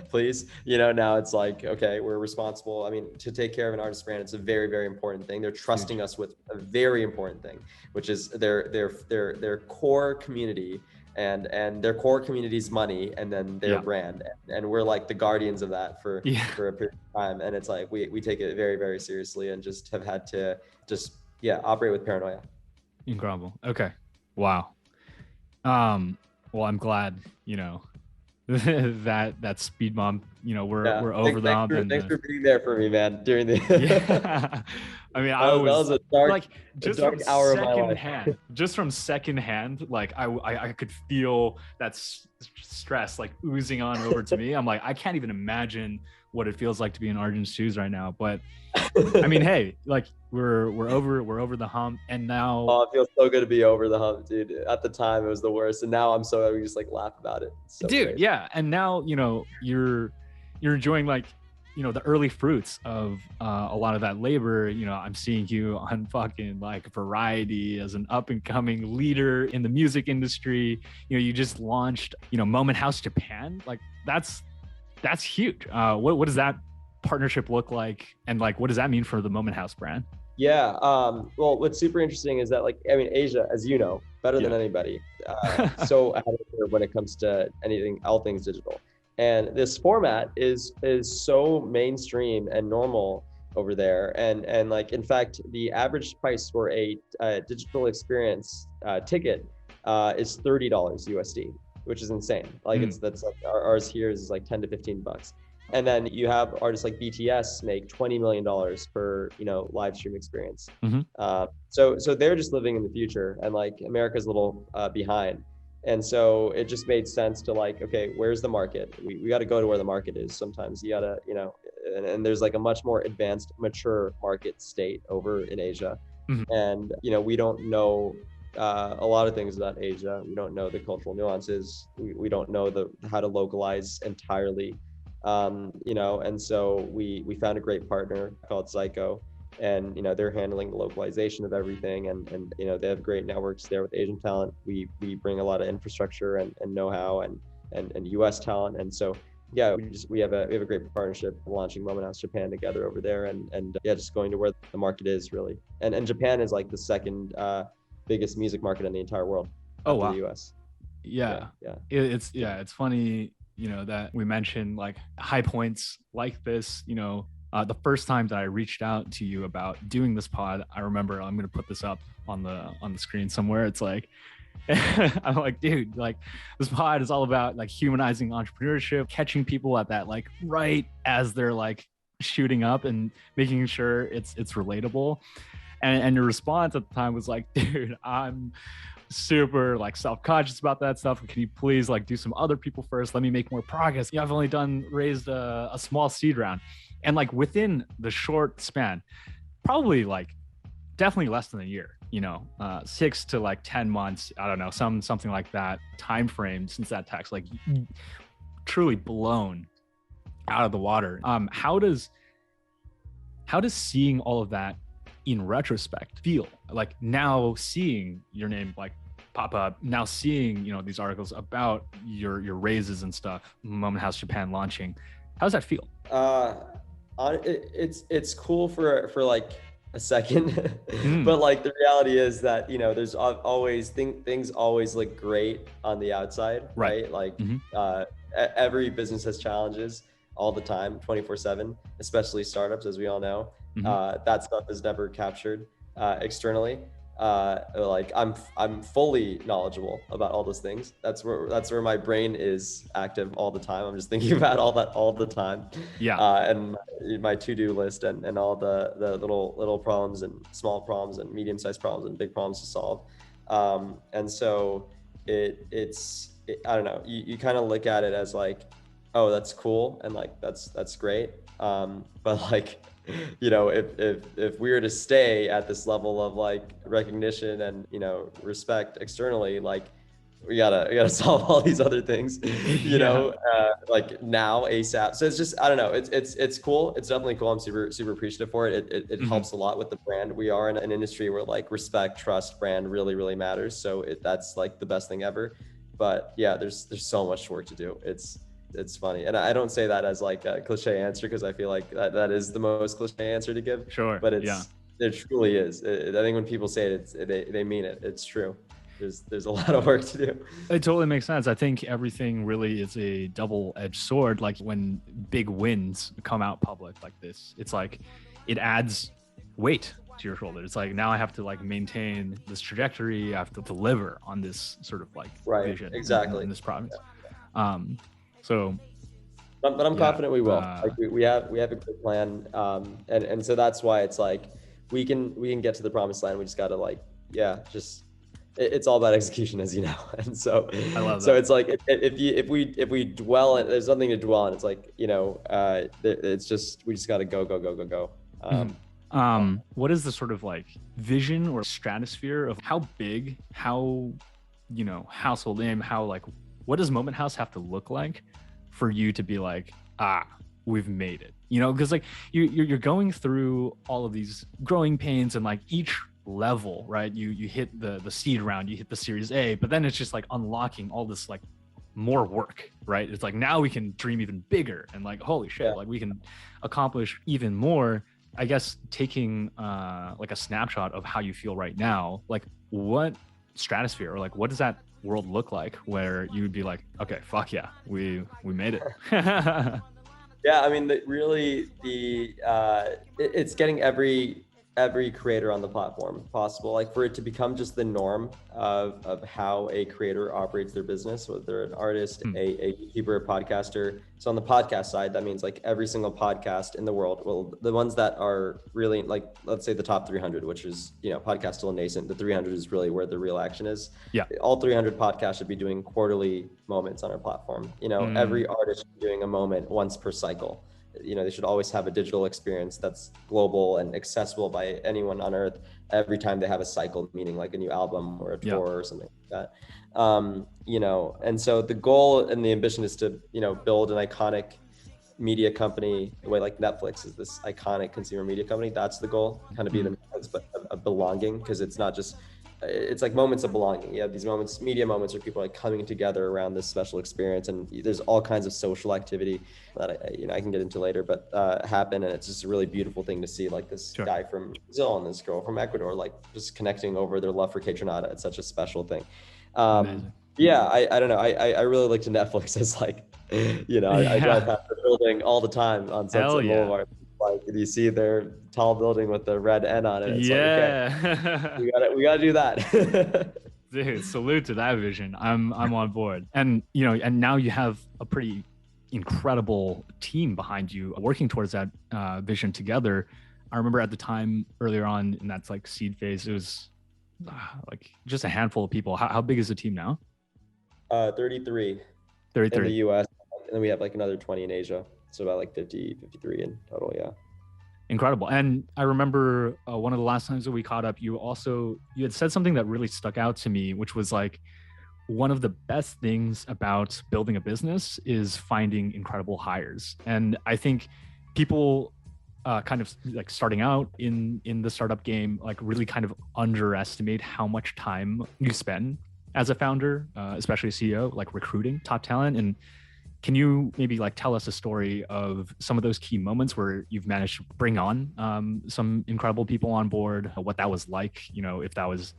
please? Now it's like, okay, we're responsible. I mean, to take care of an artist brand, it's a very, very important thing. They're trusting us with a very important thing, which is their core community and their core community's money, and then their brand. And we're like the guardians of that for a period of time. And it's like, we take it very, very seriously, and just have had to operate with paranoia. Incredible. Okay. Wow. Well, I'm glad, that speed bump, we're over the hump. Thanks for being there for me, man, during the I mean, that was a dark, like, just dark from hour second hand, like I could feel that stress like oozing on over to me. I'm like, I can't even imagine what it feels like to be in Arjun's shoes right now. But I mean, hey, like we're over the hump, and now it feels so good to be over the hump, dude. At the time it was the worst, and now we just like laugh about it. So dude, great. Yeah. And now you're enjoying like the early fruits of a lot of that labor. I'm seeing you on fucking like Variety as an up and coming leader in the music industry. You just launched Moment House Japan. Like that's huge. What does that partnership look like, and like what does that mean for the Moment House brand? Yeah. Well, what's super interesting is that, like, I mean, Asia, as you know, better than anybody, so ahead of the curve when it comes to all things digital. And this format is so mainstream and normal over there. And like, in fact, the average price for a digital experience ticket is $30 USD, which is insane. Like that's like ours here is like 10 to 15 bucks. And then you have artists like BTS make $20 million per, live stream experience. So they're just living in the future, and like America's a little behind. And so it just made sense to like, okay, where's the market? We got to go to where the market is. Sometimes you gotta, and there's like a much more advanced, mature market state over in Asia. And, we don't know a lot of things about Asia. We don't know the cultural nuances. We don't know how to localize entirely. And so we found a great partner called Psycho, and they're handling the localization of everything, and they have great networks there with Asian talent. We bring a lot of infrastructure and know-how, and and US talent. And so yeah, we have a great partnership launching Moment House Japan together over there, and yeah, just going to where the market is really. And Japan is like the second biggest music market in the entire world after the US. Yeah. It's funny, that we mentioned like high points like this, the first time that I reached out to you about doing this pod, I remember, I'm going to put this up on the screen somewhere. It's like, I'm like, dude, like this pod is all about like humanizing entrepreneurship, catching people at that, like right as they're like shooting up and making sure it's relatable. And your response at the time was like, dude, I'm super like self-conscious about that stuff. Can you please like do some other people first? Let me make more progress. I've only raised a small seed round. And like within the short span, probably like definitely less than a year, 6 to like 10 months, I don't know, something like that time frame since that text, like truly blown out of the water. How does seeing all of that in retrospect feel? Like now seeing your name like pop up, now seeing, these articles about your raises and stuff, Moment House Japan launching, how does that feel? It's cool for like a second, but like the reality is that there's always things always look great on the outside, right? Like every business has challenges all the time, 24/7, especially startups, as we all know. That stuff is never captured externally. Like I'm fully knowledgeable about all those things. That's where my brain is active all the time. I'm just thinking about all that all the time. And my to-do list and all the little problems and small problems and medium-sized problems and big problems to solve. And so it's I don't know, you kind of look at it as like, oh, that's cool, and like that's great. But like, if we were to stay at this level of like recognition and respect externally, like we gotta solve all these other things, like now ASAP. So it's just, I don't know, it's cool. It's definitely cool. I'm super appreciative for it. It helps a lot with the brand. We are in an industry where like respect, trust, brand really matters. So that's like the best thing ever. But yeah, there's so much work to do. It's funny. And I don't say that as like a cliche answer, because I feel like that is the most cliche answer to give. Sure. But it truly is. I think when people say it, they mean it. It's true. There's a lot of work to do. It totally makes sense. I think everything really is a double-edged sword. Like when big wins come out public like this, it's like it adds weight to your shoulders. It's like now I have to like maintain this trajectory. I have to deliver on this sort of like vision. Exactly. In this province. But I'm confident we will. Like we have a good plan, and so that's why it's like we can get to the promised land. We just gotta like it's all about execution, as you know. And so I love that. So it's like if we dwell in, there's nothing to dwell on. It's like it's just, we just gotta go. What is the sort of like vision or stratosphere of how big, how household name, how like, what does Moment House have to look like for you to be like, we've made it? Because like you're going through all of these growing pains, and like each level, right? You hit the seed round, you hit the Series A, but then it's just like unlocking all this like more work, right? It's like now we can dream even bigger, and like holy shit, like we can accomplish even more. I guess taking like a snapshot of how you feel right now, like what stratosphere or like what does that world look like where you would be like, okay, fuck yeah, we made it? Yeah, I mean, it's getting every creator on the platform possible, like for it to become just the norm of how a creator operates their business, whether they're an artist, a YouTuber, a podcaster. So on the podcast side, that means like every single podcast in the world, well, the ones that are really like, let's say the top 300, which is, podcast still nascent, the 300 is really where the real action is. Yeah. All 300 podcasts should be doing quarterly moments on our platform. Every artist should be doing a moment once per cycle. They should always have a digital experience that's global and accessible by anyone on earth every time they have a cycle, meaning like a new album or a tour or something like that. And so the goal and the ambition is to, build an iconic media company the way like Netflix is this iconic consumer media company. That's the goal, kind of be the sense of belonging, because it's not just it's like moments of belonging. You have these moments, media moments, where people are like coming together around this special experience, and there's all kinds of social activity that I can get into later, but happen, and it's just a really beautiful thing to see, like this Sure. guy from Brazil and this girl from Ecuador, like just connecting over their love for K-Tronada. It's such a special thing. Yeah, I don't know. I really look to Netflix as like, I drive past the building all the time on Sunset Boulevard. Like you see their tall building with the red N on it. It's like, okay, we gotta do that. Dude, salute to that vision. I'm on board. And and now you have a pretty incredible team behind you working towards that vision together. I remember at the time earlier on in that like seed phase, it was like just a handful of people. How big is the team now? 33 in the US, and then we have like another 20 in Asia. So about like 53 in total, yeah. Incredible. And I remember one of the last times that we caught up, you had said something that really stuck out to me, which was like, one of the best things about building a business is finding incredible hires. And I think people kind of like starting out in the startup game, like really kind of underestimate how much time you spend as a founder, especially a CEO, like recruiting top talent. And can you maybe like tell us a story of some of those key moments where you've managed to bring on some incredible people on board, what that was like, if that was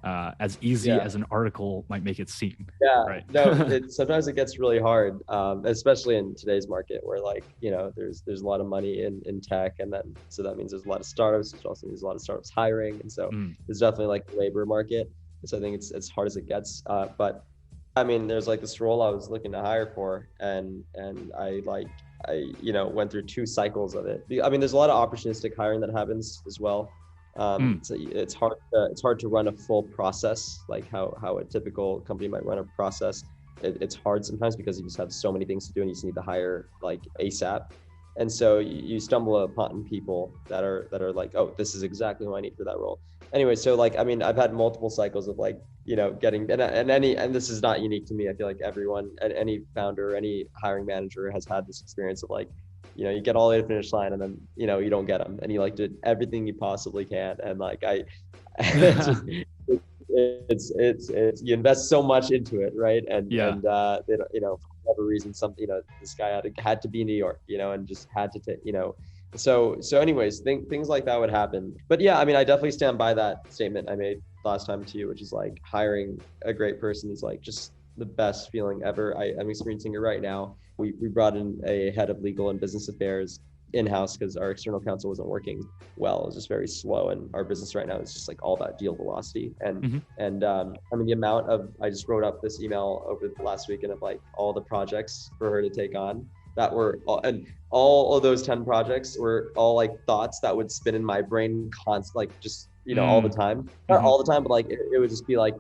as easy as an article might make it seem? Yeah, right? No, sometimes it gets really hard, especially in today's market where like, there's a lot of money in tech, and then, so that means there's a lot of startups, which also means a lot of startups hiring. And so it's definitely like the labor market. So I think it's as hard as it gets. But I mean, there's like this role I was looking to hire for, and I went through 2 cycles of it. I mean, there's a lot of opportunistic hiring that happens as well. So it's hard to run a full process, like how a typical company might run a process. It's hard sometimes because you just have so many things to do, and you just need to hire like ASAP. And so you stumble upon people that are like, oh, this is exactly what I need for that role. Anyway, so like, I mean, I've had multiple cycles of like, getting, and this is not unique to me. I feel like everyone, any founder, any hiring manager has had this experience of like, you get all the way to the finish line, and then, you don't get them, and you like did everything you possibly can. And like, it's you invest so much into it, right? And they don't, for whatever reason, this guy had to be in New York, and just had to take, so anyways, things like that would happen. But yeah, I mean, I definitely stand by that statement I made last time to you, which is like, hiring a great person is like just the best feeling ever. I'm experiencing it right now. We brought in a head of legal and business affairs in-house because our external counsel wasn't working well. It was just very slow, and our business right now is just like all about deal velocity. And I mean, the amount of, I just wrote up this email over the last weekend of like all the projects for her to take on that were all of those 10 projects were all like thoughts that would spin in my brain constantly, like just all the time, not all the time, but like it would just be like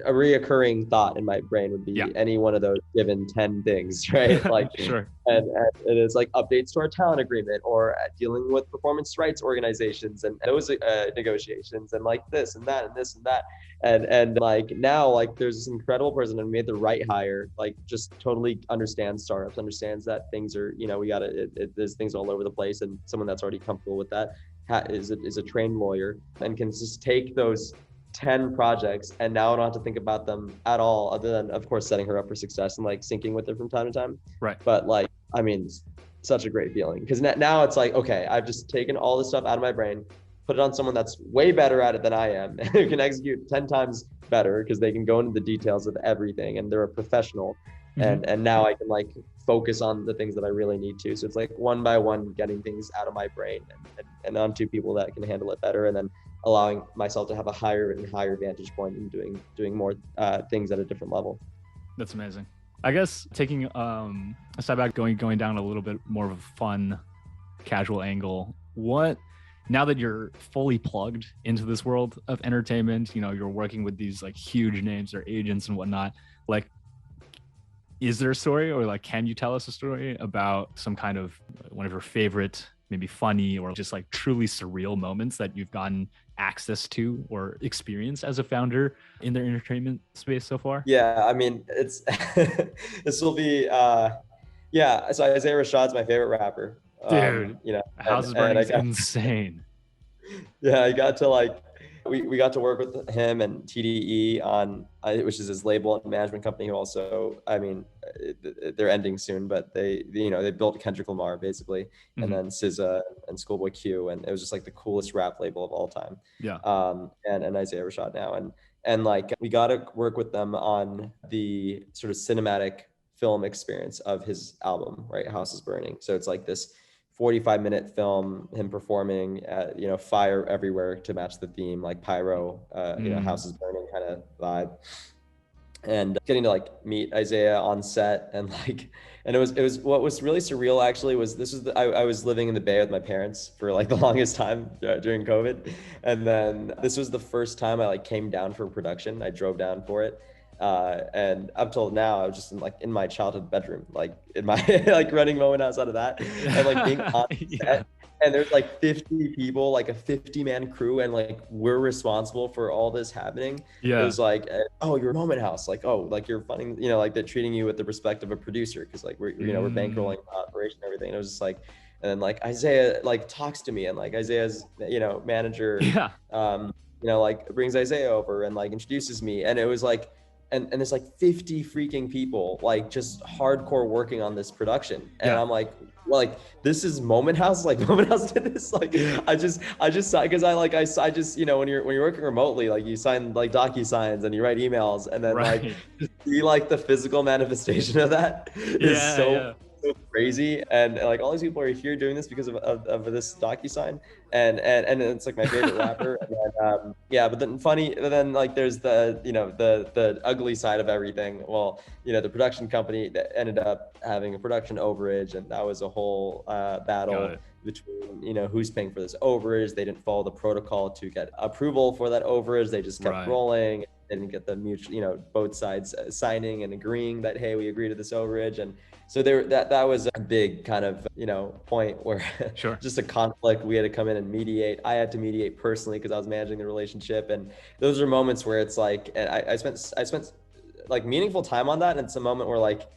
a reoccurring thought in my brain would be any one of those given 10 things, right? Like, sure. And it's like updates to our talent agreement, or dealing with performance rights organizations and those negotiations, and like this and that and this and that. And like now, like there's this incredible person and made the right hire, like just totally understands startups, understands that things are, there's things all over the place, and someone that's already comfortable with that is a trained lawyer and can just take those 10 projects, and now I don't have to think about them at all, other than of course setting her up for success and like syncing with her from time to time. Right. But like, I mean, such a great feeling, because now it's like, okay, I've just taken all this stuff out of my brain, put it on someone that's way better at it than I am, and who can execute 10 times better because they can go into the details of everything, and they're a professional. And now I can like focus on the things that I really need to. So it's like one by one getting things out of my brain and onto people that can handle it better, and then allowing myself to have a higher and higher vantage point and doing more things at a different level. That's amazing. I guess taking a step back, going down a little bit more of a fun, casual angle, now that you're fully plugged into this world of entertainment, you're working with these like huge names or agents and whatnot, like, is there a story, or like, can you tell us a story about some kind of one of your favorite, maybe funny or just like truly surreal moments that you've gotten access to or experienced as a founder in the entertainment space so far? Yeah, I mean, it's this will be so Isaiah Rashad's my favorite rapper. Dude, House is Burning is insane. Yeah, I got to like we got to work with him and TDE on, which is his label and management company, who also, I mean, they're ending soon, but they built Kendrick Lamar basically, and then SZA and Schoolboy Q, and it was just like the coolest rap label of all time. Yeah. And Isaiah Rashad now, and like we got to work with them on the sort of cinematic film experience of his album, right? House is Burning. So it's like this 45-minute film, him performing at, fire everywhere to match the theme, like pyro, House is Burning kind of vibe. And getting to like meet Isaiah on set, and it was what was really surreal actually was I was living in the Bay with my parents for like the longest time during COVID. And then this was the first time I like came down for production. I drove down for it. And up till now, I was just in my childhood bedroom, like in my like running moment outside of that, and like being on set. And there's like 50 people, like a 50-man crew, and like we're responsible for all this happening. Yeah. It was like, oh, you're Moment House, like, oh, like you're funding, like they're treating you with the respect of a producer, because like we're bankrolling the operation and everything. And it was just like, and then like Isaiah like talks to me, and like Isaiah's manager like brings Isaiah over and like introduces me, and it was like, and there's like 50 freaking people like just hardcore working on this production, and I'm like, well, like this is Moment House, like Moment House did this, like I just because I just when you're working remotely, like you sign like DocuSigns and you write emails, and then like to see like the physical manifestation of that is so crazy. And like all these people are here doing this because of this DocuSign, and it's like my favorite rapper. And then, but then like there's the the ugly side of everything. Well, the production company that ended up having a production overage, and that was a whole battle between who's paying for this overage. They didn't follow the protocol to get approval for that overage. They just kept rolling. They didn't get the mutual, both sides signing and agreeing that, hey, we agree to this overage. And so that was a big kind of point where just a conflict. We had to come in and mediate. I had to mediate personally because I was managing the relationship, and those are moments where it's like, and I spent like meaningful time on that. And it's a moment where like,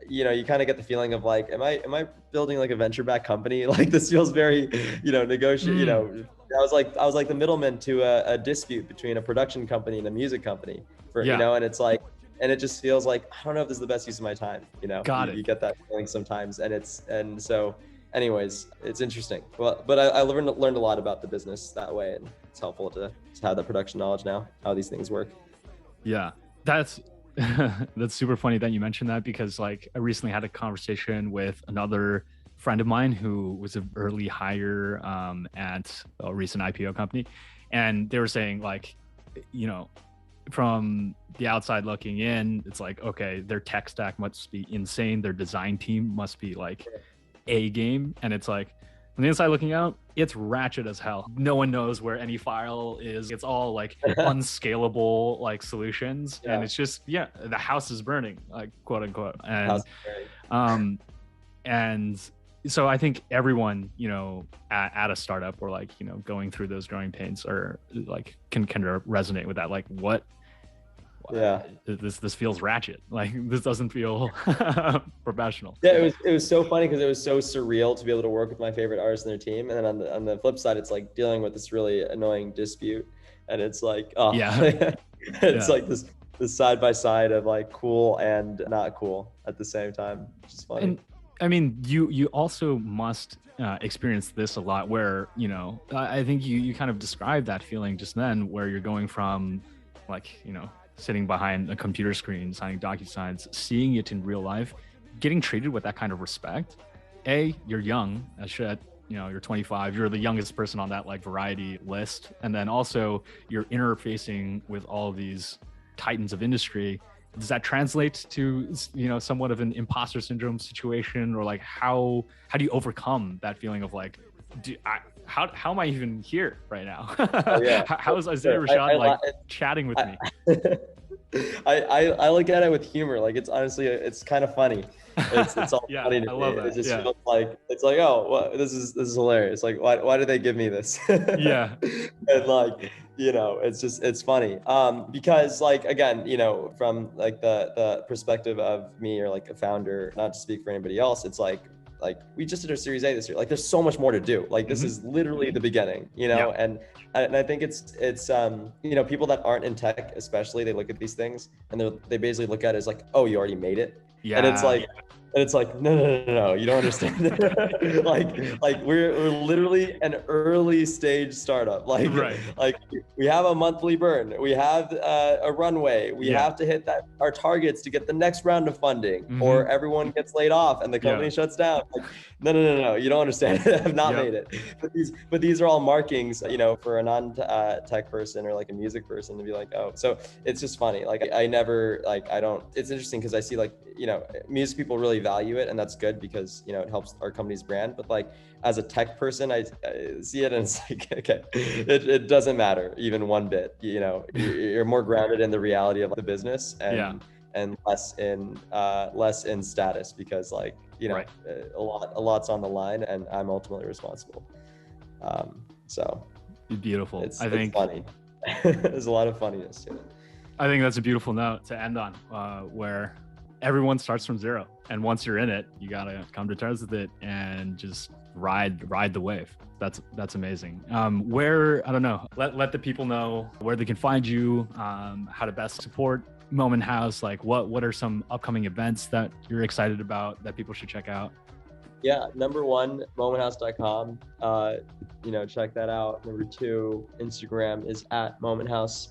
you kind of get the feeling of like, am I building like a venture-backed company? Like this feels very, negotiate. I was like the middleman to a dispute between a production company and a music company, and it's like, and it just feels like, I don't know if this is the best use of my time. You get that feeling sometimes, and so anyways, it's interesting. But I learned a lot about the business that way, and it's helpful to have the production knowledge now, how these things work. Yeah, that's super funny that you mentioned that, because like I recently had a conversation with another friend of mine who was an early hire at a recent IPO company, and they were saying like, from the outside looking in, it's like, okay, their tech stack must be insane, their design team must be like a game, and it's like on the inside looking out, it's ratchet as hell. No one knows where any file is. It's all like unscalable like solutions, and it's just the house is burning, like quote unquote. And so I think everyone at a startup, or like going through those growing pains, or like can resonate with that. Like this feels ratchet, like this doesn't feel professional. It was so funny because it was so surreal to be able to work with my favorite artist and their team, and then on the flip side, it's like dealing with this really annoying dispute, and it's like it's like this side by side of like cool and not cool at the same time, which is funny. And I mean, you also must experience this a lot, where I think you kind of described that feeling just then, where you're going from like sitting behind a computer screen, signing DocuSigns, seeing it in real life, getting treated with that kind of respect. You're young as shit, you're 25, you're the youngest person on that like variety list. And then also you're interfacing with all of these titans of industry. Does that translate to, somewhat of an imposter syndrome situation, or like how do you overcome that feeling of like, how am I even here right now? How is Isaiah Rashad chatting with me? I look at it with humor. Like it's honestly, it's kind of funny. It's all funny to I love me. that. It just feels like, it's like, oh, well, this is hilarious. Like, why did they give me this? And like, it's funny. Because like, again, from like the perspective of me, or like a founder, not to speak for anybody else, it's like, like we just did our Series A this year. Like there's so much more to do. Like this is literally the beginning, you know? And I think it's you know, people that aren't in tech, especially, they look at these things and they basically look at it as like, oh, you already made it. Yeah. And it's like, no, you don't understand. like we're literally an early stage startup. Like we have a monthly burn, we have a runway, we have to hit our targets to get the next round of funding, or everyone gets laid off and the company shuts down. Like, no, you don't understand. I've not made it. But these are all markings, you know, for a non-tech person or like a music person to be like, oh. So it's just funny. Like it's interesting because I see, like, you know, music people really value it, and that's good because, you know, it helps our company's brand. But like as a tech person, I see it and it's like, okay, it doesn't matter even one bit. You know, you're more grounded in the reality of the business and less in status, because, like, you know, a lot's on the line and I'm ultimately responsible. So beautiful. It's funny. There's a lot of funniness to it. I think that's a beautiful note to end on, where everyone starts from zero, and once you're in it, you gotta come to terms with it and just ride the wave. That's amazing. Where, I don't know, let the people know where they can find you, how to best support Moment House. Like what are some upcoming events that you're excited about that people should check out? Yeah, number one, momenthouse.com. You know, check that out. Number two, Instagram is @momenthouse.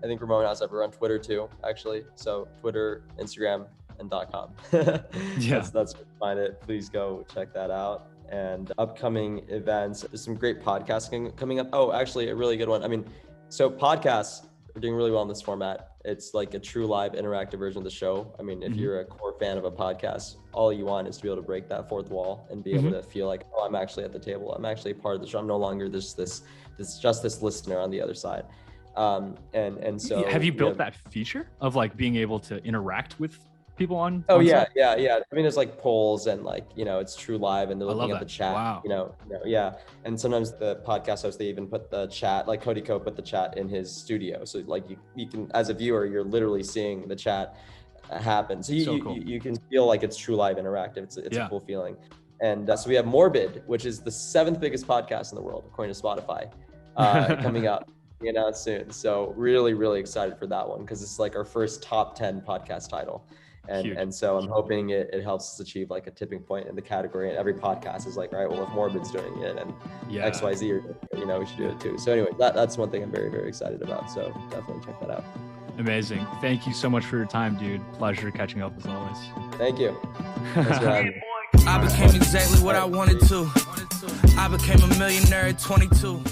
I think we're Moment House everywhere, on Twitter too, actually. So Twitter, Instagram, and .com. That's where you find it. Please go check that out. And upcoming events, there's some great podcasting coming up. Oh, actually, a really good one. I mean, so podcasts are doing really well in this format. It's like a true live interactive version of the show. I mean, if you're a core fan of a podcast, all you want is to be able to break that fourth wall and be able to feel like, oh, I'm actually at the table. I'm actually a part of the show. I'm no longer this listener on the other side. And so have you built that feature of like being able to interact with people on? Yeah. I mean, there's like polls and, like, you know, it's true live and they're looking at the chat. Wow. you know, and sometimes the podcast hosts, they even put the chat, like Cody Ko put the chat in his studio, so like you can, as a viewer, you're literally seeing the chat happen, so you can feel like it's true live interactive. It's a cool feeling. And so we have Morbid, which is the 7th biggest podcast in the world according to Spotify, coming up. You know, soon. So really, really excited for that one, because it's like our first top 10 podcast title. And so I'm hoping it helps us achieve like a tipping point in the category, and every podcast is like, all right, well, if Morbid's doing it and XYZ, you know, we should do it too. So anyway, that's one thing I'm very, very excited about. So definitely check that out. Amazing. Thank you so much for your time, dude. Pleasure catching up as always. Thank you. Thanks for having me. I became exactly what I wanted to. I became a millionaire at 22.